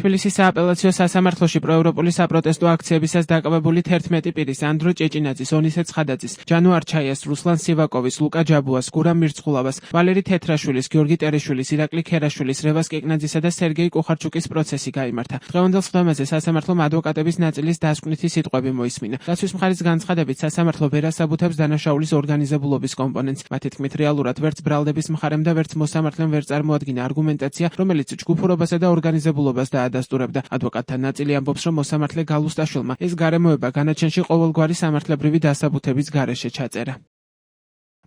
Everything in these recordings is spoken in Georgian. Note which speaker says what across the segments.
Speaker 1: თბილისის სააპელაციო სასამართლოში პროევროპული საპროტესტო აქციებისას დაკავებული 11 პირის ანდრო ჭეჭინაძის, ონისე ცხადაძის, ჯანო არჩაიას, რუსლან სივაკოვის, ლუკა ჯაბუას, გურამ მირცხულავას, ვალერი თეთრაშვილის, გიორგი ტერიშვილის, ირაკლი ქერაშვილის, რევას კეკნაძისა და სერგეი კუხარჩუკის პროცესი გაიმართა. დღევანდელ სხდომაზე სასამართლომ ადვოკატების ნაწილის დასკვნითი სიტყვები მოისმინა. დაცვის მხარის განცხადებით სასამართლო ვერ ასაბუთებს დანაშაულის ორგანიზებულობის კომპონენტს. მათი თქმით, რეალურად ვერც ბრალდების მხარემ და ვერც მოსამართლემ ვერ წარმოადგინა არგუმენტაცია, რომელიც ჯგუფურობასა და ორგანიზებულობას დაადასტურებდა. ადვოკატთა ნაწილი ამბობს, რომ მოსამართლე გალუსტაშვილმა ეს გარემოება განაჩენში ყოველგვარი სამართლებრივი დასაბუთების გარეშე ჩაწერა.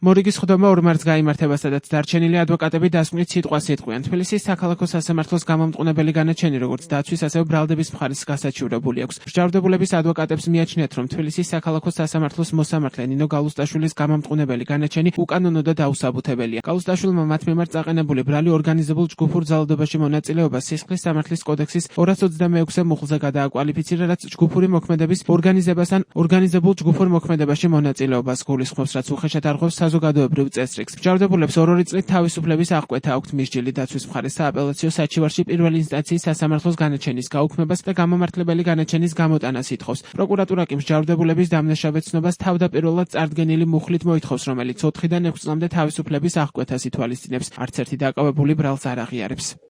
Speaker 1: მორიგის სხდომა ორ მარტს გაიმართა, სადაც დარჩენილი ადვოკატები დასკვნით სიტყვას იტყვიან. თბილისის საქალაქო სასამართლოს გამომტყუნებელი განაჩენი, როგორც დაცვის, ასევე ბრალდების მხარის გასაჩივრებული აქვს. მსჯავრდებულების ადვოკატებს მიაჩნიათ, რომ თბილისის საქალაქო სასამართლოს მოსამართლე ნინო გალუსტაშვილის გამომტყუნებელი განაჩენი უკანონო და დაუსაბუთებელია. გალუსტაშვილმა მათ მიმართ წაყენებული ბრალი ორგანიზებულ ჯგუფურ ძალადობაში მონაწილეობას სისხლის სამართლის კოდექსის 226 მუხლზე გადააკვალიფიცირა, რაც ჯგუფური მოქმედების ორგანიზებას ან ორგანიზებულ ჯგუფურ მოქმედებაში მონაწილეობას გულისხმობს, რაც უხეშად არღვევს საზოგადოებრივ წესრიგს. მსჯავრდებულებს ორ-ორი წლით თავისუფლების აღკვეთა აქვთ მისჯილი. დაცვის მხარეს სააპელაციო საჩივარში პირველი ინსტანციის სასამართლოს განაჩენის გაუქმებას და გამომართლებელი განაჩენის გამოტანას ითხოვს. პროკურატურა კი მსჯავრდებულების დამნაშავე ცნობას თავდაპირველად წარდგენილი მუხლით მოითხოვს, რომელიც 4-დან 6 წლამდე თავისუფლების აღკვეთას ითვალისწინებს. არც ერთი დაკავებული ბრალს არ აღიარებს.